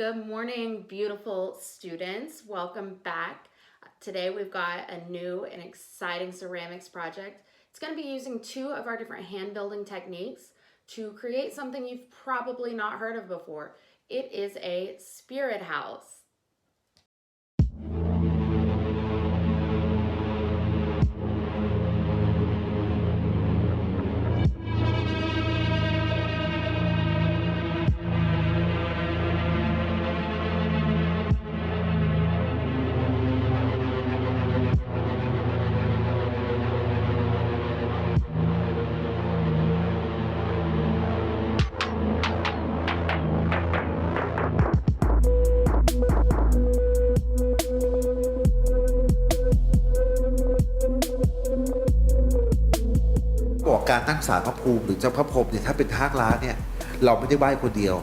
Good morning, beautiful students. Welcome back. Today we've got a new and exciting ceramics project. It's going to be using two of our different hand building techniques to create something you've probably not heard of before. It is a spirit house.บอกการตั้งศาลพระภูมิหรือเจ้าพระพรหมเนี่ยถ้าเป็นทางร้านเนี่ยเราไม่ได้ไหว้คนเดียว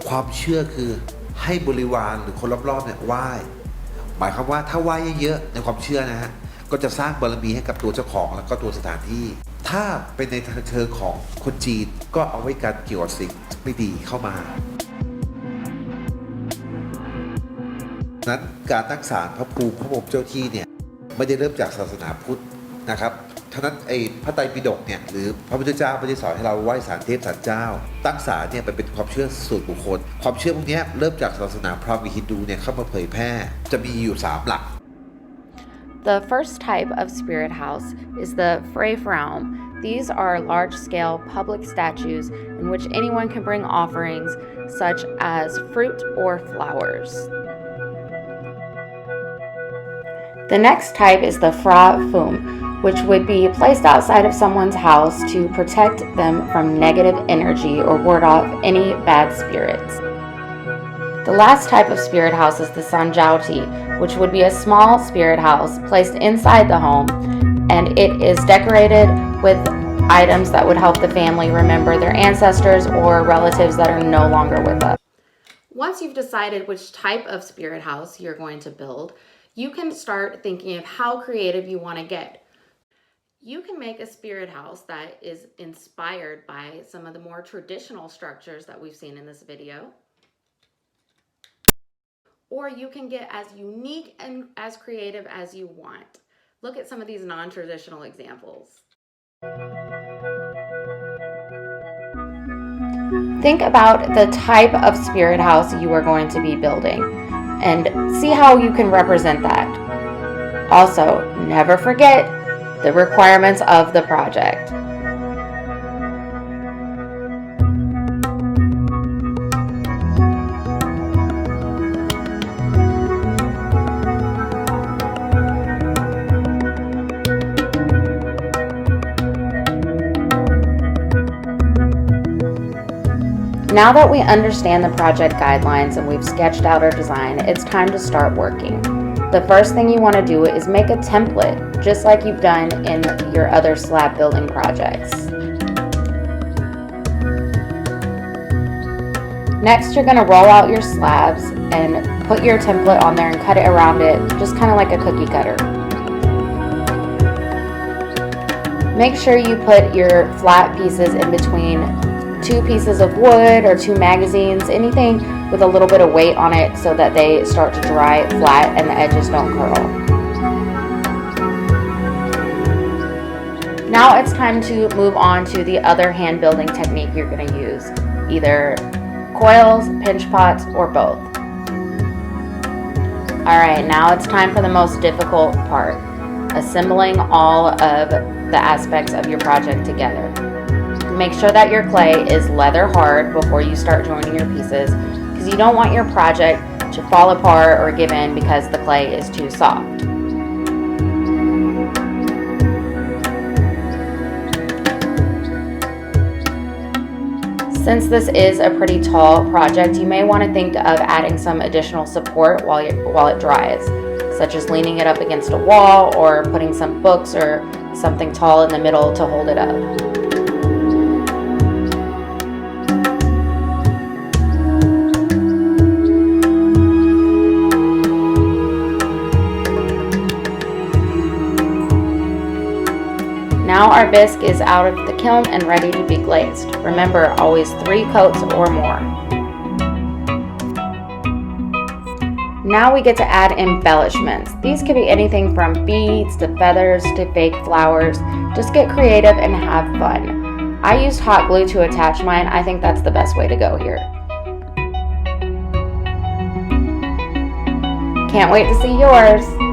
ความเชื่อคือให้บริวารหรือคนรอบๆเนี่ยไหว้หมายความว่าถ้าไหว้เยอะๆในความเชื่อนะฮะก็จะสร้างบารมีให้กับตัวเจ้าของแล้วก็ตัวสถานที่ถ้าเป็นในเชิงของคนจีนก็เอาไว้กันเกี่ยวกับสิ่งไม่ดีเข้ามานั้นการตั้งศาลพระภูมิพระพรหมเจ้าที่เนี่ยไม่ได้เริ่มจากศาสนาพุทธนะครับฉะนั้นพระไตรปิฎกเนี่ยหรือพระพุทธเจ้าไม่ได้สอนให้เราไหว้ศาลเทพศาลเจ้าตั้งศาลเนี่ยเป็นความเชื่อส่วนบุคคลความเชื่อพวกนี้เริ่มจากศาสนาพราหมณ์ฮินดูเนี่ยเข้ามาเผยแพร่จะมีอยู่3หลัก The first type of spirit house is the Freifraum. These are large-scale public statues in which anyone can bring offerings such as fruit or flowers. The next type is the Fra Fum, which would be placed outside of someone's house to protect them from negative energy or ward off any bad spirits. The last type of spirit house is the Sanjiaoti, which would be a small spirit house placed inside the home, and it is decorated with items that would help the family remember their ancestors or relatives that are no longer with us. Once you've decided which type of spirit house you're going to build, you can start thinking of how creative you want to get. You can make a spirit house that is inspired by some of the more traditional structures that we've seen in this video. Or you can get as unique and as creative as you want. Look at some of these non-traditional examples. Think about the type of spirit house you are going to be building and see how you can represent that. Also, never forget the requirements of the project. Now that we understand the project guidelines and we've sketched out our design, it's time to start working. The first thing you want to do is make a template, just like you've done in your other slab building projects. Next, you're going to roll out your slabs and put your template on there and cut it around it, just kind of like a cookie cutter. Make sure you put your flat pieces in between 2 pieces of wood or 2 magazines, anything with a little bit of weight on it so that they start to dry flat and the edges don't curl. Now it's time to move on to the other hand building technique you're going to use, either coils, pinch pots, or both. Alright, now it's time for the most difficult part, assembling all of the aspects of your project together. Make sure that your clay is leather hard before you start joining your pieces, because you don't want your project to fall apart or give in because the clay is too soft. Since this is a pretty tall project, you may want to think of adding some additional support while it dries, such as leaning it up against a wall or putting some books or something tall in the middle to hold it up. Now our bisque is out of the kiln and ready to be glazed. Remember, always 3 coats or more. Now we get to add embellishments. These could be anything from beads to feathers to fake flowers. Just get creative and have fun. I used hot glue to attach mine. I think that's the best way to go here. Can't wait to see yours.